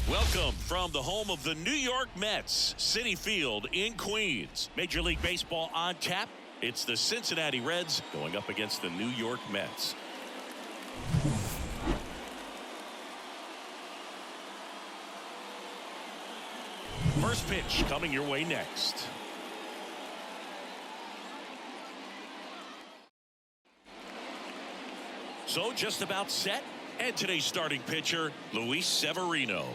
Welcome from the home of the New York Mets, Citi Field in Queens. Major League Baseball on tap. It's the Cincinnati Reds going up against the New York Mets. First pitch coming your way next. So just about set. And today's starting pitcher, Luis Severino.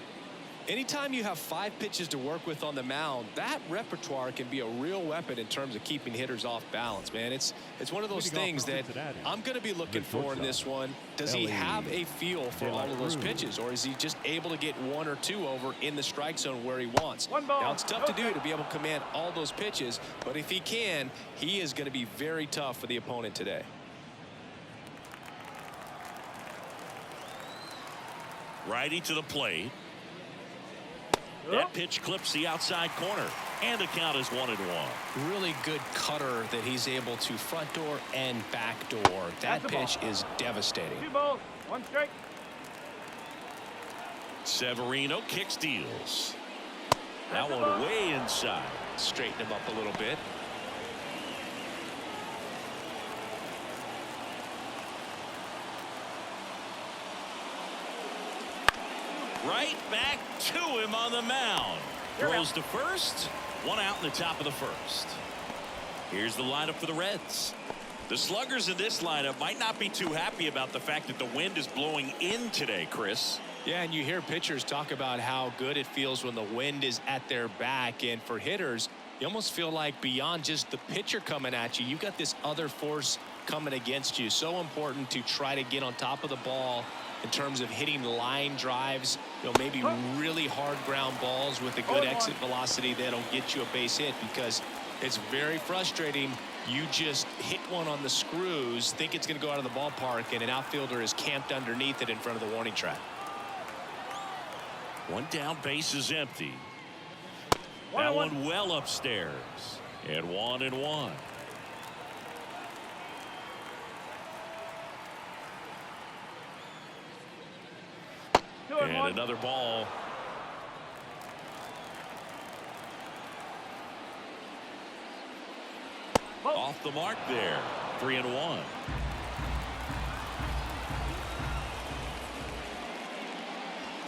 Anytime you have 5 pitches to work with on the mound, that repertoire can be a real weapon in terms of keeping hitters off balance, man. It's one of those things that I'm going to be looking for in this one. Does he have a feel for all of those pitches, or is he just able to get 1 or 2 over in the strike zone where he wants? Now, it's tough to do to be able to command all those pitches, but if he can, he is going to be very tough for the opponent today. Righty to the plate. That pitch clips the outside corner, and the count is 1-1. Really good cutter that he's able to front door and back door. That pitch is devastating. 2 balls, 1 strike. Severino kicks, deals. That one way inside. Straighten him up a little bit. Right back to him on the mound. Throws to first. 1 out in the top of the first. Here's the lineup for the Reds. The sluggers in this lineup might not be too happy about the fact that the wind is blowing in today, Chris. Yeah, and you hear pitchers talk about how good it feels when the wind is at their back. And for hitters, you almost feel like beyond just the pitcher coming at you, you've got this other force coming against you. So important to try to get on top of the ball in terms of hitting line drives, maybe really hard ground balls with a good exit velocity that'll get you a base hit, because it's very frustrating. You just hit one on the screws, think it's going to go out of the ballpark, and an outfielder is camped underneath it in front of the warning track. 1 down, base is empty. That one well upstairs. And 1-1. And another ball. Off the mark there. 3-1.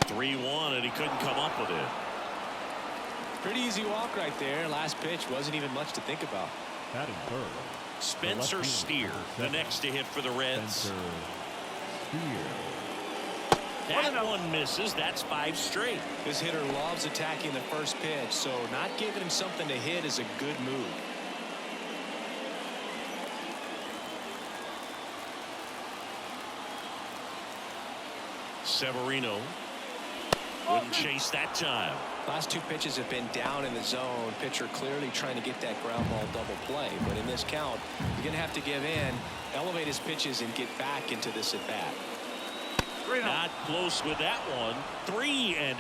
And he couldn't come up with it. Pretty easy walk right there. Last pitch wasn't even much to think about. Batting third, Spencer Steer, the next to hit for the Reds. That one misses. That's 5 straight. This hitter loves attacking the first pitch, so not giving him something to hit is a good move. Severino wouldn't chase that time. Last 2 pitches have been down in the zone. Pitcher clearly trying to get that ground ball double play, but in this count, he's going to have to give in, elevate his pitches, and get back into this at bat. Not close with that one. 3-0.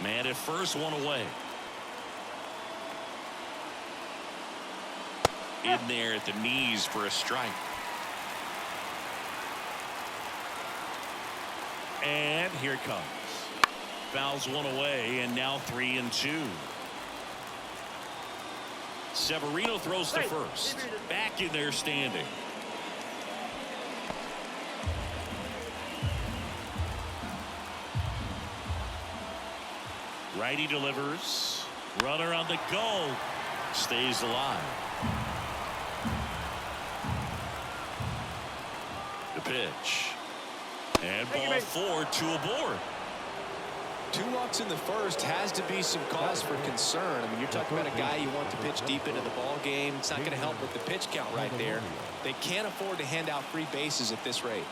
Man at first, 1 away. In there at the knees for a strike. And here it comes. Fouls 1 away, and now 3-2. Severino throws to first. Back in there standing. Righty delivers. Runner on the go. Stays alive. The pitch. And ball 4, 2 aboard. 2 walks in the first has to be some cause for concern. I mean, you're talking about a guy you want to pitch deep into the ball game. It's not going to help with the pitch count right there. They can't afford to hand out free bases at this rate.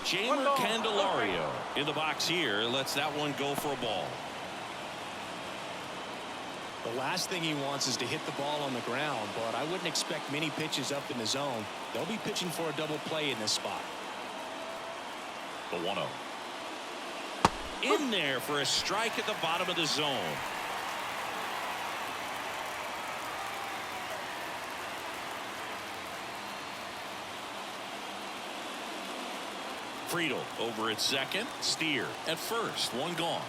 Jamer Candelario in the box here lets that one go for a ball. The last thing he wants is to hit the ball on the ground, but I wouldn't expect many pitches up in the zone. They'll be pitching for a double play in this spot. The 1-0. In there for a strike at the bottom of the zone. Friedel over at second. Steer at first. One gone.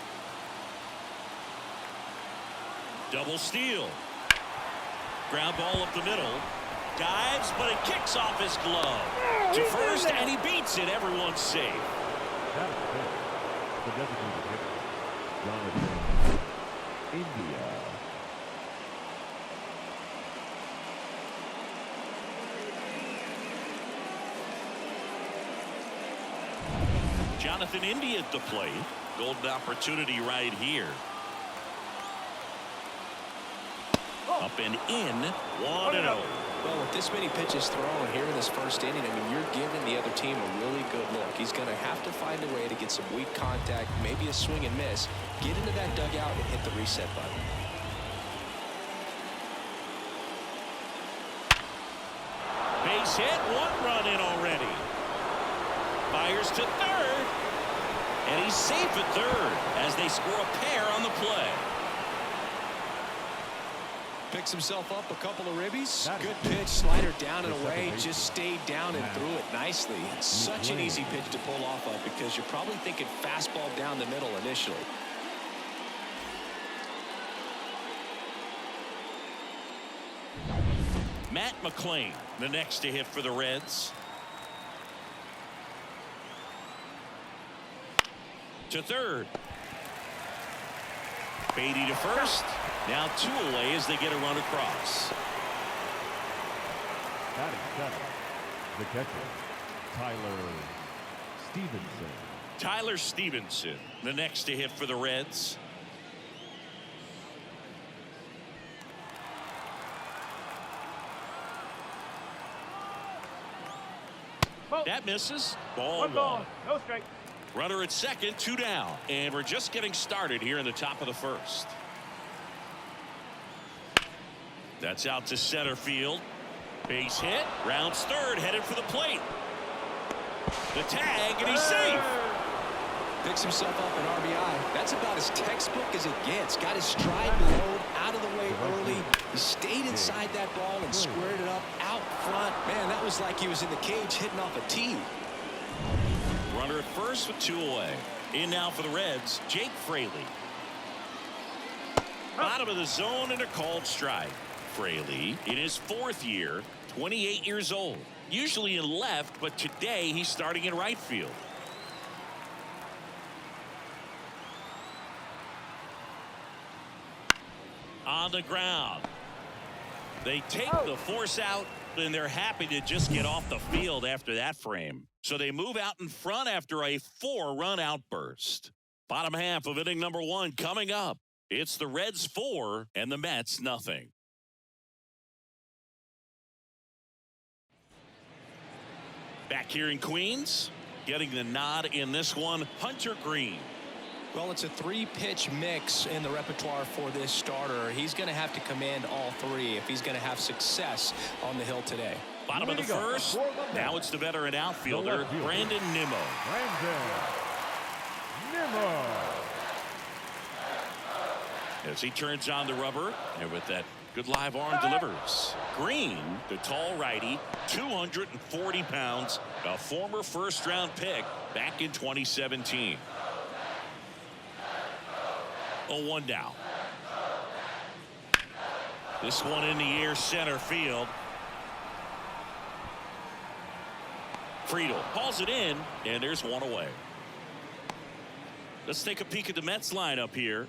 Double steal. Ground ball up the middle. Dives, but it kicks off his glove. To first, and he beats it. Everyone's safe. That is fair. The designated hitter, Jonathan India. Jonathan India at the plate. Golden opportunity right here. Up and in. 1-0. Well, with this many pitches thrown here in this first inning, I mean, you're giving the other team a really good look. He's going to have to find a way to get some weak contact, maybe a swing and miss, get into that dugout and hit the reset button. Base hit. 1 run in already. Fires to third. And he's safe at third as they score a pair on the play. Picks himself up a couple of ribbies. Good pitch, slider down and away. Just stayed down and threw it nicely. It's such an easy pitch to pull off of because you're probably thinking fastball down the middle initially. Matt McClain, the next to hit for the Reds. To third. Beatty to first. Now 2 away as they get a run across. Batting seventh, the catcher, Tyler Stevenson. Tyler Stevenson, the next to hit for the Reds. That misses. Ball 1. No strike. Runner at second, 2 down. And we're just getting started here in the top of the first. That's out to center field. Base hit. Rounds third, headed for the plate. The tag, and he's safe. Picks himself up an RBI. That's about as textbook as it gets. Got his stride load out of the way early. He stayed inside that ball and squared it up out front. Man, that was like he was in the cage hitting off a tee. Runner at first with 2 away. In now for the Reds, Jake Fraley. Bottom of the zone and a called strike. Fraley in his 4th year, 28 years old. Usually in left, but today he's starting in right field. On the ground. They take the force out, and they're happy to just get off the field after that frame. So they move out in front after a 4-run outburst. Bottom half of inning number 1 coming up. It's the Reds 4 and the Mets nothing. Back here in Queens, getting the nod in this one, Hunter Green. Well, it's a 3-pitch mix in the repertoire for this starter. He's going to have to command all 3 if he's going to have success on the hill today. Bottom of the first. Now it's the veteran outfielder, Brandon Nimmo. As he turns on the rubber, and with that good live arm delivers. Green, the tall righty, 240 pounds, a former 1st-round pick back in 2017. 0-1 down. This one in the air, center field. Friedel hauls it in, and there's 1 away. Let's take a peek at the Mets lineup here.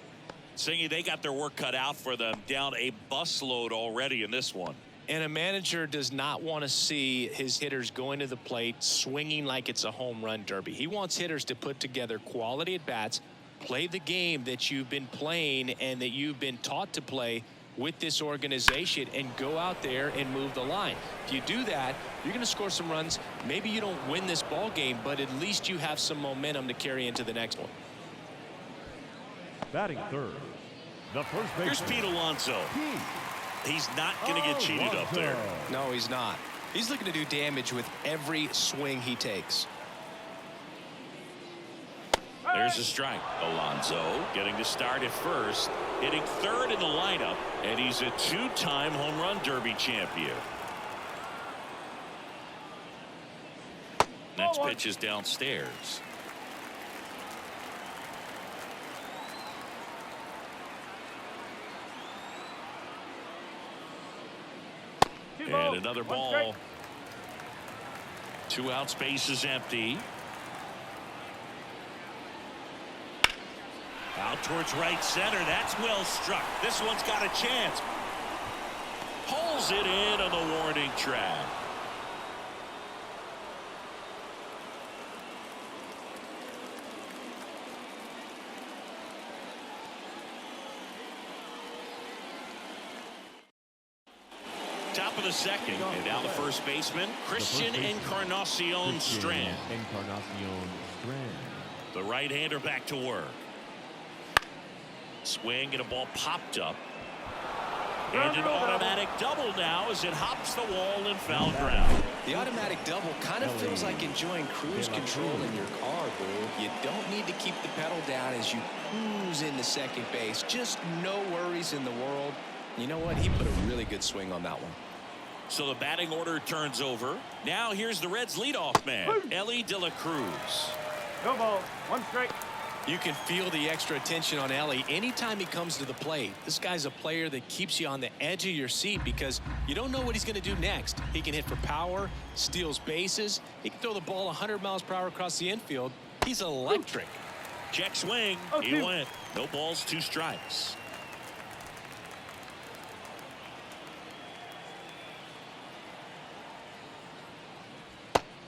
Saying they got their work cut out for them, down a busload already in this one. And a manager does not want to see his hitters going to the plate swinging like it's a home run derby. He wants hitters to put together quality at bats, play the game that you've been playing and that you've been taught to play with this organization, and go out there and move the line. If you do that, you're going to score some runs. Maybe you don't win this ball game, but at least you have some momentum to carry into the next one. Batting third, the first baseman. Here's Pete Alonso. He's not going to get cheated up there. No, he's not. He's looking to do damage with every swing he takes. There's a strike. Alonso getting to start at first, hitting third in the lineup, and he's a 2-time home run derby champion. That's pitch is downstairs. And another ball. 2 outs, base is empty. Out towards right center. That's well struck. This one's got a chance. Pulls it in on the warning track. Top of the second, and now the first baseman, Christian Encarnacion Strand. The right-hander back to work. Swing and a ball popped up. And an automatic double now as it hops the wall and foul ground. The automatic double kind of feels like enjoying cruise control in your car, boo. You don't need to keep the pedal down as you cruise into second base. Just no worries in the world. You know what? He put a really good swing on that one. So the batting order turns over. Now here's the Reds' leadoff man, Elly De La Cruz. No ball. 1 strike. You can feel the extra attention on Elly anytime he comes to the plate. This guy's a player that keeps you on the edge of your seat because you don't know what he's going to do next. He can hit for power, steals bases. He can throw the ball 100 miles per hour across the infield. He's electric. Check swing. He went. No balls, 2 strikes.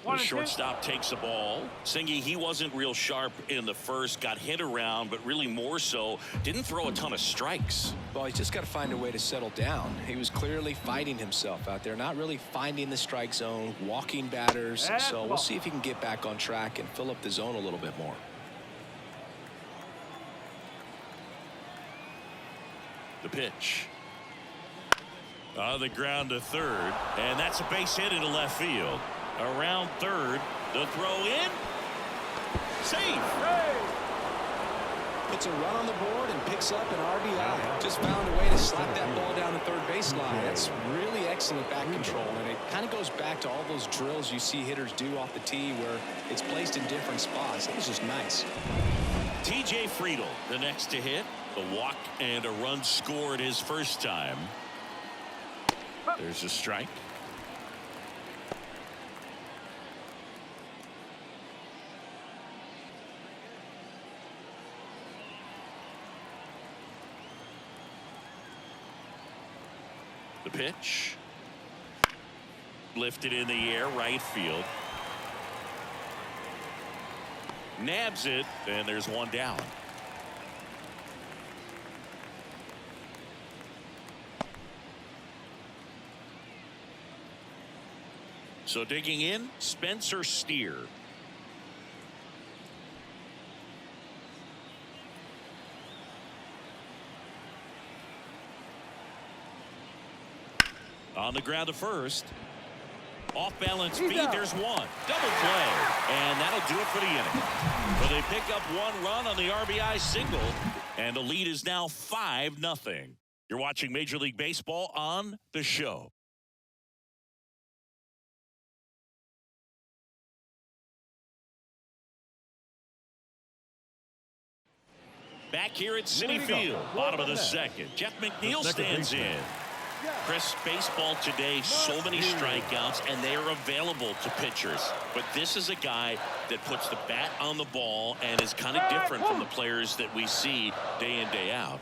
The shortstop takes the ball. Singy, he wasn't real sharp in the first, got hit around, but really more so, didn't throw a ton of strikes. Well, he's just got to find a way to settle down. He was clearly fighting himself out there, not really finding the strike zone, walking batters. So we'll see if he can get back on track and fill up the zone a little bit more. The pitch. On the ground to third, and that's a base hit into left field. Around third, the throw in. Safe. Puts a run on the board and picks up an RBI. Just found a way to slap that ball down the third baseline. That's really excellent back control, and it kind of goes back to all those drills you see hitters do off the tee where it's placed in different spots. That was just nice. TJ Friedl, the next to hit. The walk and a run scored his first time. There's a strike. The pitch. Lifted in the air, right field. Nabs it, and there's one down. So digging in, Spencer Steer. On the ground to first. Off balance beat. There's one. Double play. And that'll do it for the inning. But they pick up 1 run on the RBI single. And the lead is now 5-0. You're watching Major League Baseball on The Show. Back here at Citi Field, bottom of the second. Jeff McNeil stands in. Chris, baseball today, so many strikeouts, and they are available to pitchers. But this is a guy that puts the bat on the ball and is kind of different from the players that we see day in, day out.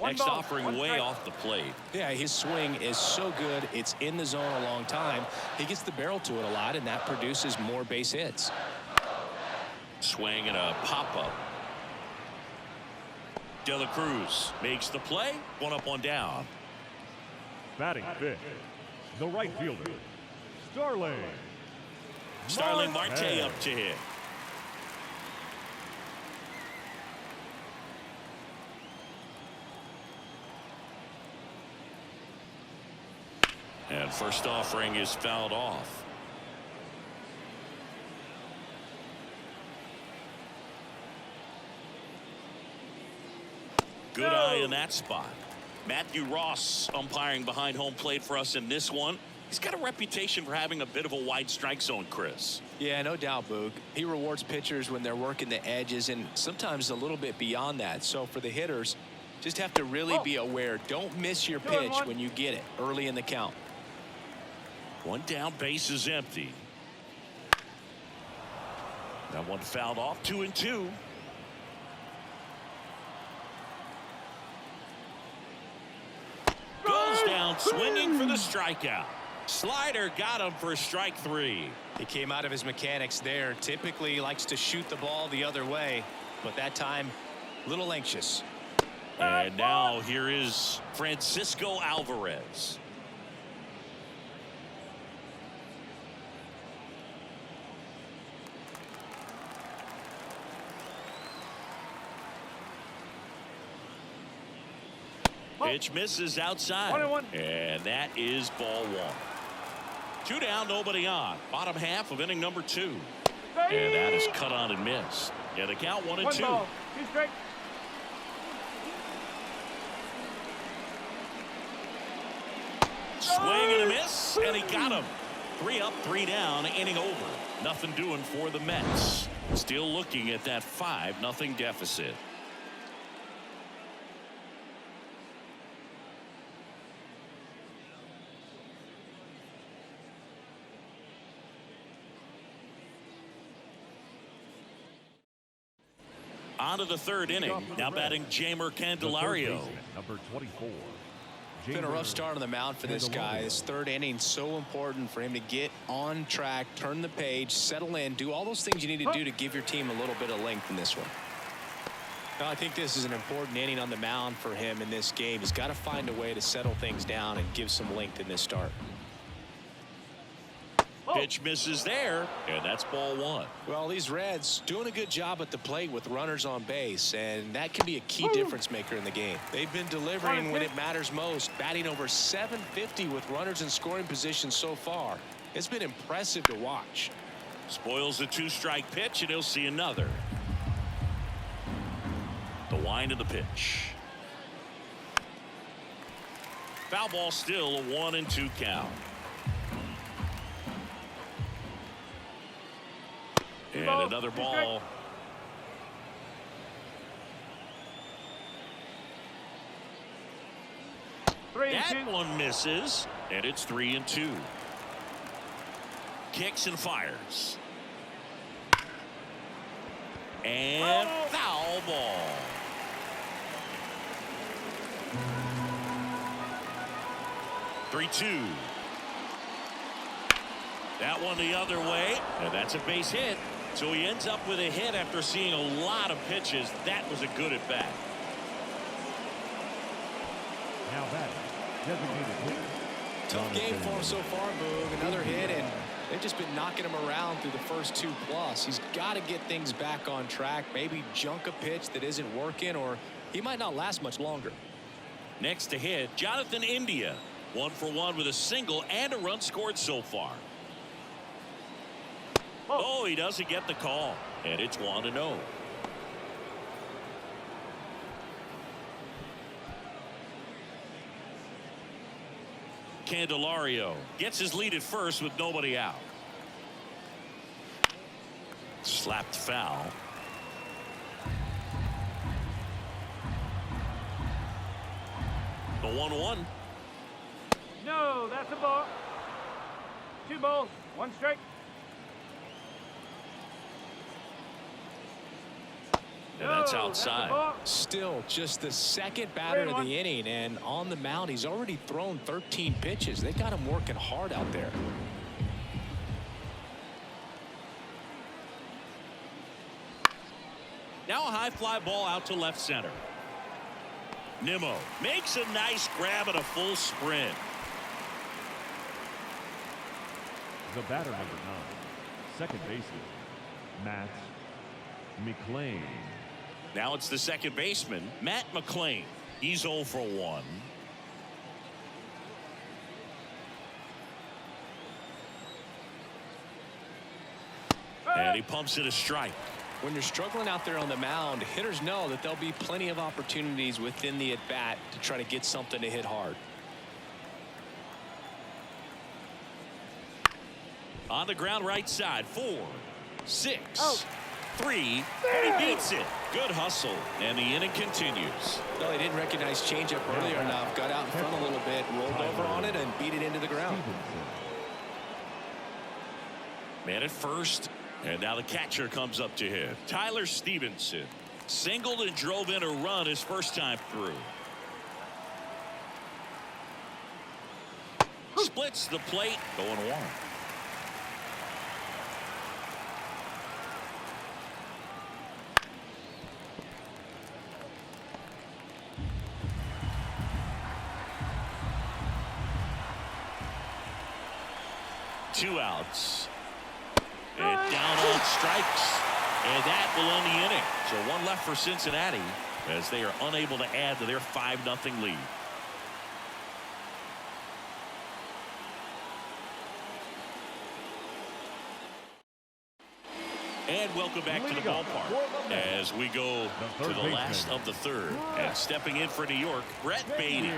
Next offering way off the plate. Yeah, his swing is so good. It's in the zone a long time. He gets the barrel to it a lot, and that produces more base hits. Swing and a pop-up. De La Cruz makes the play. 1 up, 1 down. Batting fifth, the right fielder, Starling Marte up to hit. And first offering is fouled off. Good eye in that spot. Matthew Ross umpiring behind home plate for us in this one. He's got a reputation for having a bit of a wide strike zone, Chris. Yeah, no doubt, Boog. He rewards pitchers when they're working the edges and sometimes a little bit beyond that. So for the hitters, just have to really be aware. Don't miss your pitch when you get it early in the count. One down, base is empty. That one fouled off, 2-2. Goes down swinging for the strikeout. Slider got him for strike 3. He came out of his mechanics there. Typically likes to shoot the ball the other way, but that time a little anxious. And now here is Francisco Alvarez. Pitch misses outside. 1-1. And that is ball 1. 2 down, nobody on. Bottom half of inning number 2. And that is cut on and missed. Yeah, the count 1-2. 1 ball, 2 strikes. Swing and a miss, and he got him. 3 up, 3 down, inning over. Nothing doing for the Mets. Still looking at that 5-0 deficit. On to the 3rd inning. Now batting Jeimer Candelario. Number 24. It's been a rough start on the mound for this guy. This 3rd inning, so important for him to get on track, turn the page, settle in, do all those things you need to do to give your team a little bit of length in this one. Now, I think this is an important inning on the mound for him in this game. He's got to find a way to settle things down and give some length in this start. Pitch misses there, and that's ball 1. Well, these Reds doing a good job at the plate with runners on base, and that can be a key difference maker in the game. They've been delivering when it matters most, batting over .750 with runners in scoring position so far. It's been impressive to watch. Spoils the 2-strike pitch, and he'll see another. The wind of the pitch. Foul ball, still a 1-2 count. And another ball. That one misses, and it's 3-2. Kicks and fires. And foul ball. Three-two. That one the other way, and that's a base hit. So he ends up with a hit after seeing a lot of pitches. That was a good at bat. Now batting, designated hitter. Tough game for him so far, Boog. Another hit, and they've just been knocking him around through the first 2+. He's got to get things back on track. Maybe junk a pitch that isn't working, or he might not last much longer. Next to hit, Jonathan India. 1 for 1 with a single and a run scored so far. Oh, he doesn't get the call, and it's 1-0. Candelario gets his lead at first with nobody out. Slapped foul. The 1-1. No, that's a ball. 2 balls, 1 strike. And that's outside. Still just the 2nd batter of the inning, and on the mound he's already thrown 13 pitches. They got him working hard out there. Now a high fly ball out to left center. Nimmo makes a nice grab at a full sprint. The batter number 9, second baseman, Matt McLain. Now it's the second baseman, Matt McLain. He's 0 for 1. And he pumps it a strike. When you're struggling out there on the mound, hitters know that there'll be plenty of opportunities within the at-bat to try to get something to hit hard. On the ground right side, 4, 6, 3, and he beats it. Good hustle, and the inning continues. Well, he didn't recognize changeup earlier enough, got out in front a little bit, rolled over on it, and beat it into the ground. Man at first, and now the catcher comes up to hit. Tyler Stevenson singled and drove in a run his first time through. Splits the plate, going 1. Two outs. And down on strikes. And that will end the inning. So 1 left for Cincinnati as they are unable to add to their 5-0 lead. And welcome back to the ballpark as we go to the last of the third. And stepping in for New York, Brett Beatty.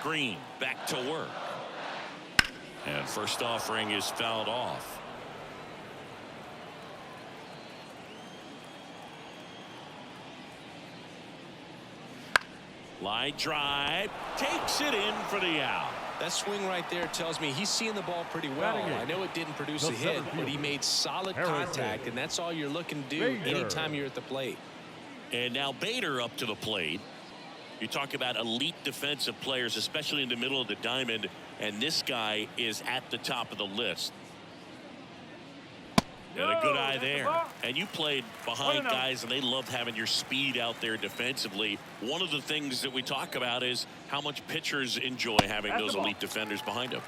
Green back to work. And first offering is fouled off. Line drive, takes it in for the out. That swing right there tells me he's seeing the ball pretty well. I know it didn't produce a hit, but he made solid contact, and that's all you're looking to do anytime you're at the plate. And now Bader up to the plate. You talk about elite defensive players, especially in the middle of the diamond, and this guy is at the top of the list. And a good eye there. And you played behind guys, and they loved having your speed out there defensively. One of the things that we talk about is how much pitchers enjoy having those elite defenders behind them.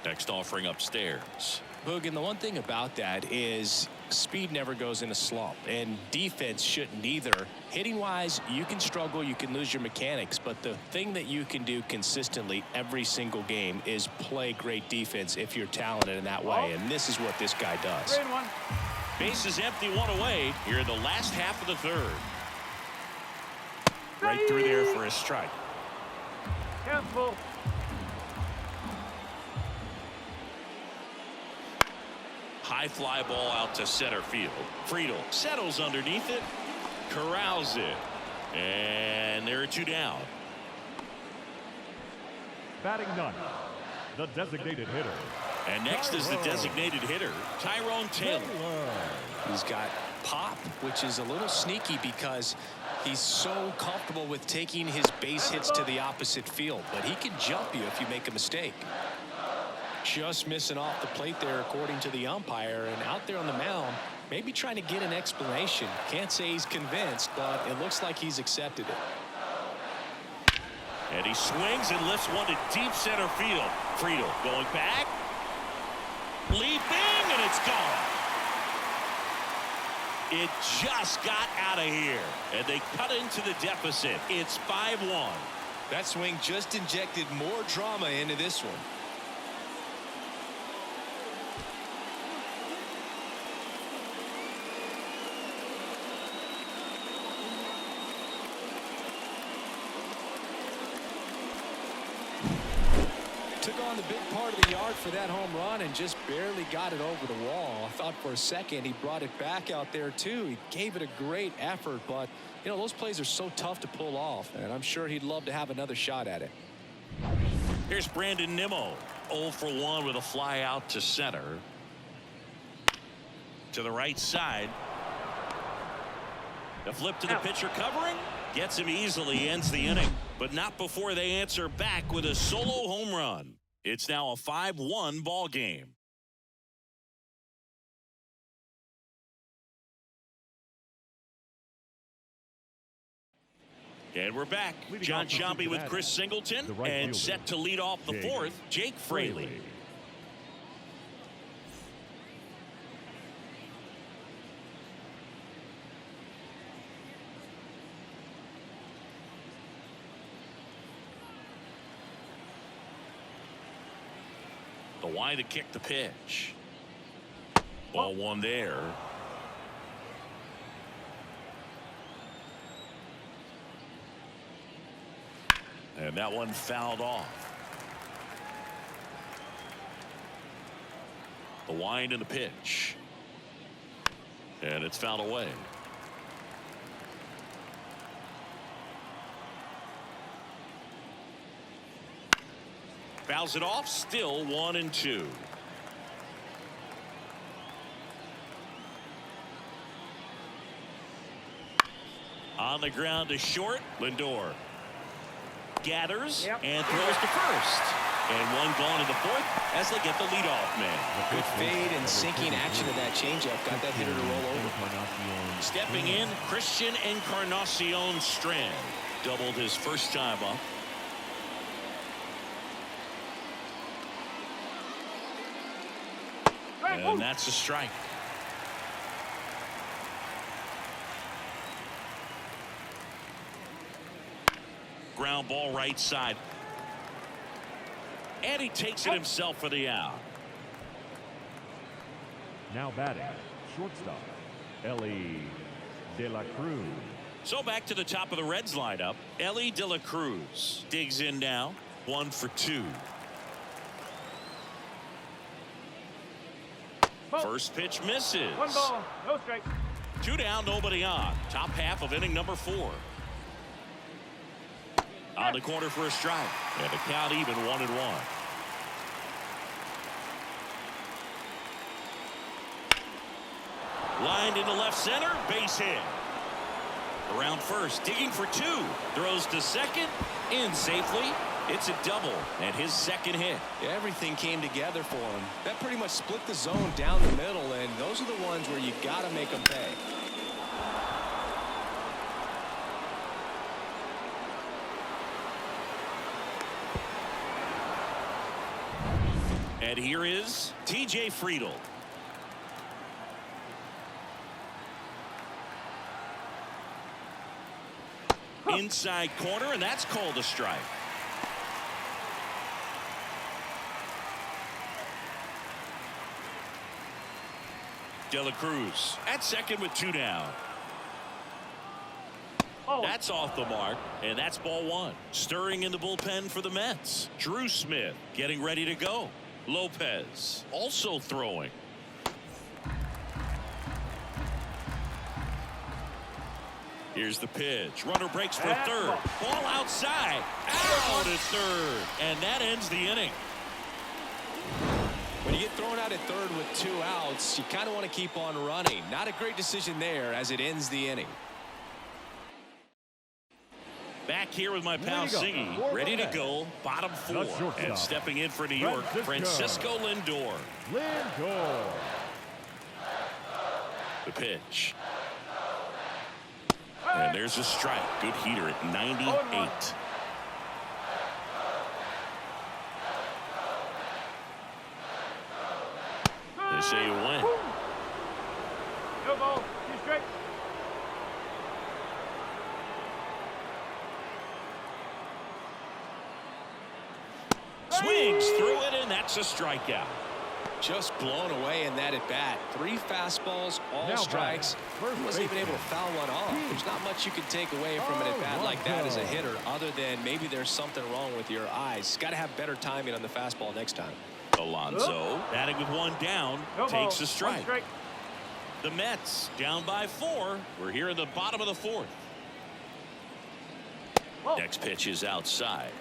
Next offering upstairs. Boog, and the one thing about that is speed never goes in a slump, and defense shouldn't either. Hitting-wise, you can struggle, you can lose your mechanics, but the thing that you can do consistently every single game is play great defense if you're talented in that way, and this is what this guy does. Base is empty, 1 away here in the last half of the third. Right through there for a strike. Careful. High fly ball out to center field. Friedel settles underneath it, corrals it, and there are 2 down. Batting none, the designated hitter. And next is the designated hitter, Tyrone Taylor. He's got pop, which is a little sneaky because he's so comfortable with taking his base hits to the opposite field, but he can jump you if you make a mistake. Just missing off the plate there according to the umpire, and out there on the mound maybe trying to get an explanation. Can't say he's convinced, but it looks like he's accepted it. And he swings and lifts one to deep center field. Friedel going back, leaping, and it's gone. It just got out of here, and they cut into the deficit. It's 5-1. That swing just injected more drama into this one. Took on the big part of the yard for that home run and just barely got it over the wall. I thought for a second he brought it back out there too. He gave it a great effort, but you know, those plays are so tough to pull off, and I'm sure he'd love to have another shot at it. Here's Brandon Nimmo, 0 for 1 with a fly out to center. To the right side. The flip to the pitcher covering. Gets him easily, ends the inning. But not before they answer back with a solo home run. It's now a 5-1 ball game. And we're back. John Sciambi with Chris Singleton, and set to lead off the fourth, Jake Fraley. The wide to kick the pitch. Ball one there. And that one fouled off. The wind and the pitch. And it's fouled away. Fouls it off, still 1-2. On the ground to short, Lindor gathers and throws to first. And one gone in the fourth as they get the leadoff man. Good fade and sinking action of that changeup got that hitter to roll over. Stepping in, Christian Encarnacion Strand doubled his first time up. And that's a strike. Ground ball right side. And he takes it himself for the out. Now batting, shortstop, Ellie De La Cruz. So back to the top of the Reds lineup. Ellie De La Cruz digs in now. 1 for 2. First pitch misses. 1 ball, no strike. 2 down, nobody on. Top half of inning number 4. On the corner for a strike. And the count even 1-1. Lined into left center, base hit. Around first, digging for 2. Throws to second, in safely. It's a double and his second hit. Yeah, everything came together for him. That pretty much split the zone down the middle, and those are the ones where you got to make them pay. And here is TJ Friedl. Inside corner, and that's called a strike. De La Cruz at second with 2 down. That's off the mark, and that's ball 1. Stirring in the bullpen for the Mets. Drew Smith getting ready to go. Lopez also throwing. Here's the pitch. Runner breaks for third. Ball outside. Out at third. And that ends the inning. When you get thrown out at third with 2 outs, you kind of want to keep on running. Not a great decision there as it ends the inning. Back here with my pal Singy, ready to go, bottom 4. And stepping in for New York, Francisco Lindor. The pitch. And there's a strike. Good heater at 98. They say you win. No ball, 2 strike. Swings through it, and that's a strikeout. Just blown away in that at bat. 3 fastballs, all strikes. He wasn't even able to foul one off. There's not much you can take away from an at bat like that as a hitter, other than maybe there's something wrong with your eyes. Got to have better timing on the fastball next time. Alonso batting with 1 down, takes a strike. The Mets down by 4. We're here in the bottom of the 4th. Next pitch is outside.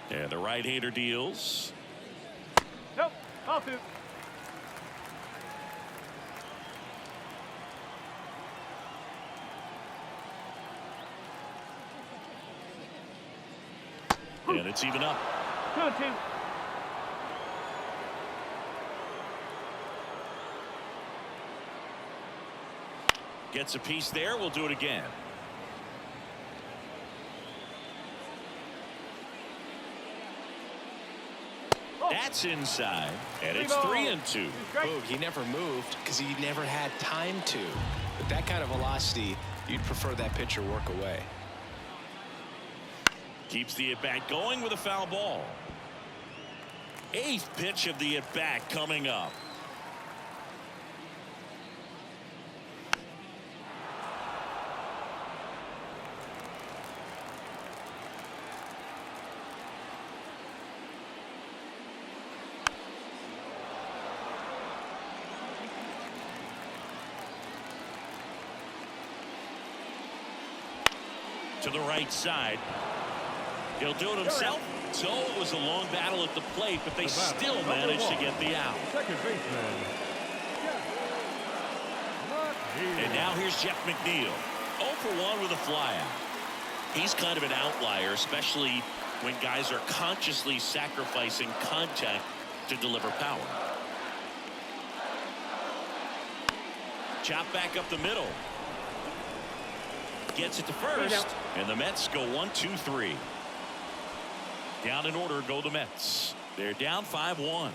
And the right-hander deals. Nope, off it. And it's even up. 2-2. Gets a piece there. We'll do it again. That's inside, and it's 3-2. Boog, he never moved because he never had time to. With that kind of velocity, you'd prefer that pitcher work away. Keeps the at-bat going with a foul ball. 8th pitch of the at-bat coming up. To the right side. He'll do it himself. So it was a long battle at the plate, but they still managed to get the out. Second baseman. And now here's Jeff McNeil. 0 for 1 with a flyout. He's kind of an outlier, especially when guys are consciously sacrificing contact to deliver power. Chop back up the middle. Gets it to first, and the Mets go 1-2-3. Down in order go the Mets. They're down 5-1.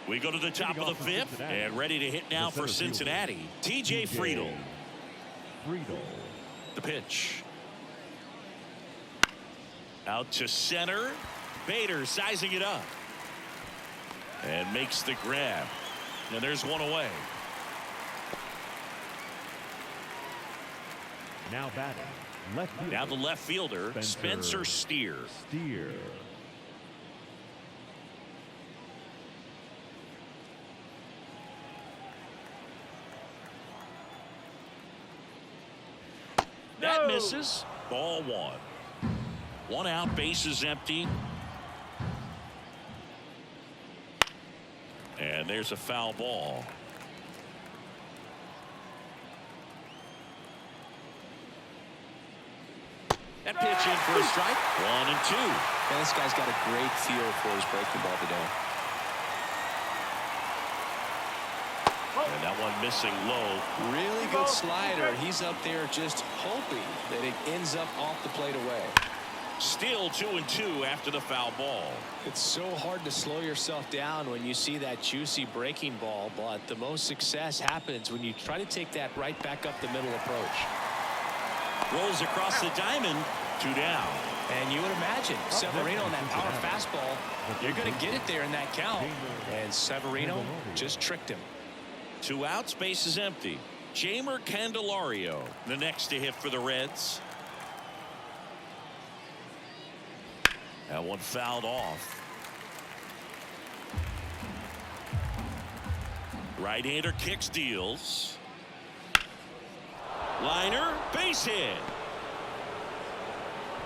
We go to the top of the 5th and ready to hit now for Cincinnati. TJ Friedl. The pitch. Out to center. Bader sizing it up. And makes the grab. And there's one away. Now batting. Left fielder. Now the left fielder, Spencer Steer. That misses. Ball 1. 1 out, bases empty. And there's a foul ball. That pitch in for a strike. 1 and 2. Man, this guy's got a great feel for his breaking ball today. And that one missing low. Really good slider. He's up there just hoping that it ends up off the plate away. Still 2 and 2 after the foul ball. It's so hard to slow yourself down when you see that juicy breaking ball, but the most success happens when you try to take that right back up the middle approach. Rolls across the diamond. 2 down. And you would imagine Severino on that power fastball, you're going to get it there in that count. And Severino just tricked him. 2 outs, base is empty. Jamer Candelario, the next to hit for the Reds. That one fouled off. Right-hander kicks, deals. Liner, base hit.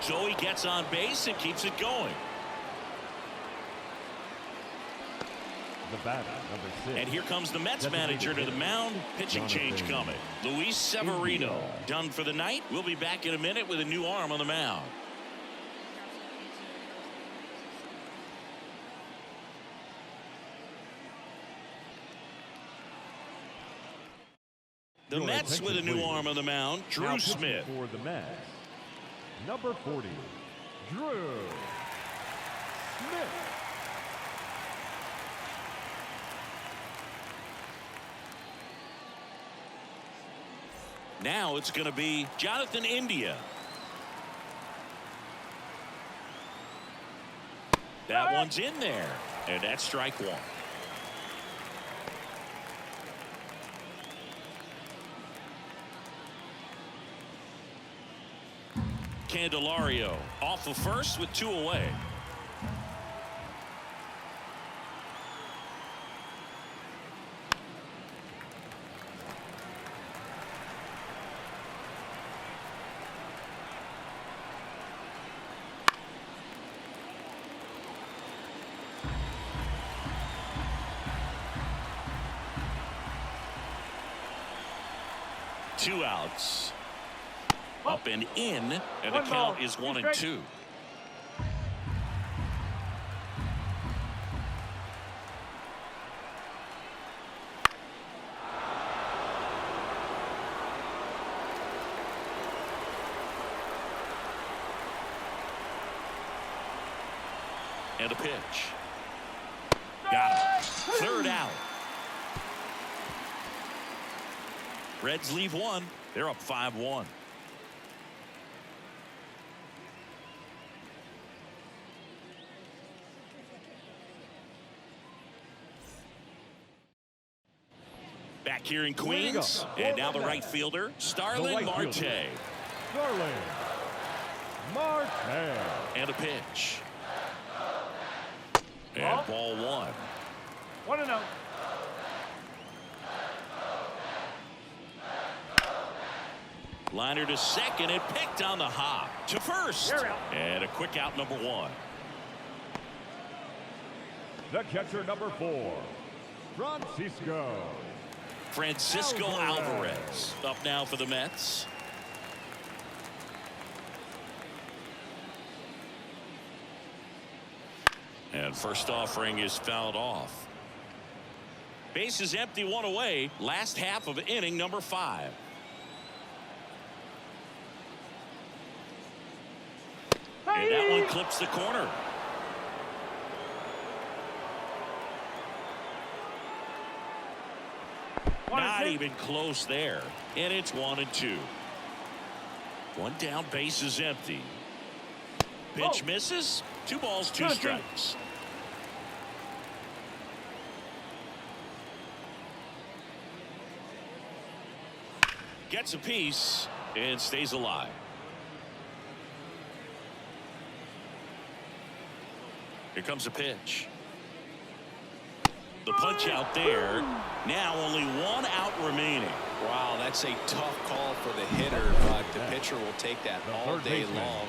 So he gets on base and keeps it going. The batter, number 6. And here comes the Mets manager to the mound. Pitching change coming. Luis Severino done for the night. We'll be back in a minute with a new arm on the mound. The Mets with a new arm on the mound, Drew Smith. For the Mets, number 40, Drew Smith. Now it's going to be Jonathan India. That one's in there, and that's strike 1. Candelario off of first with 2 away. Two outs. Up and in, and the count is 1 and 2. And a pitch. Got him. Third out. Reds leave one. They're up 5-1. Back here in Queens. And now the right fielder, Starling Marte. Starling Marte. And a pitch. And ball one. 1-0. Liner to second and picked on the hop. To first. And a quick out, number one. The catcher, number 4, Francisco Alvarez up now for the Mets. And first offering is fouled off. Base is empty, one away. Last half of inning number 5. And that one clips the corner. Not even close there. And it's 1-2. One down, base is empty. Pitch misses. 2 balls, 2 strikes. Gets a piece and stays alive. Here comes a pitch. The punch out there. Now only 1 out remaining. Wow, that's a tough call for the hitter, but the pitcher will take that all day long.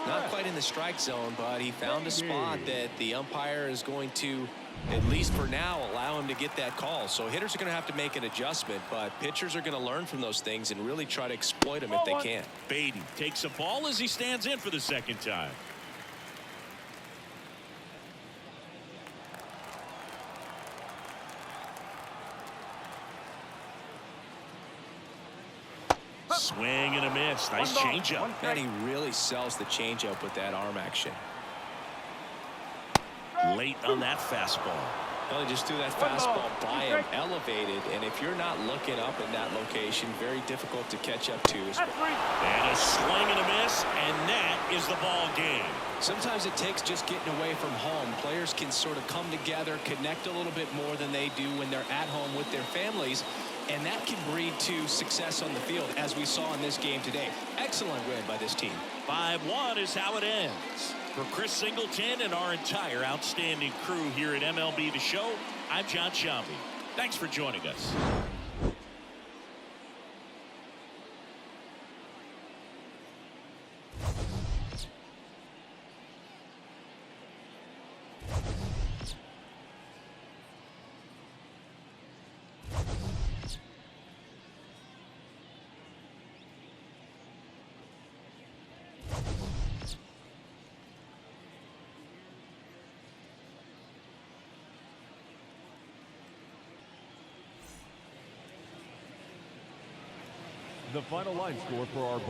Not quite in the strike zone, but he found a spot that the umpire is going to, at least for now, allow him to get that call. So hitters are going to have to make an adjustment, but pitchers are going to learn from those things and really try to exploit them if they can. Beatty takes a ball as he stands in for the second time. Swing and a miss. Nice changeup. And he really sells the changeup with that arm action. Late on that fastball. Well, he just threw that fastball by him, elevated, and if you're not looking up in that location, very difficult to catch up to. And a swing and a miss, and that is the ball game. Sometimes it takes just getting away from home. Players can sort of come together, connect a little bit more than they do when they're at home with their families, and that can breed to success on the field, as we saw in this game today. Excellent win by this team. 5-1 is how it ends. For Chris Singleton and our entire outstanding crew here at MLB The Show, I'm John Shambi. Thanks for joining us. The final line score for our ball.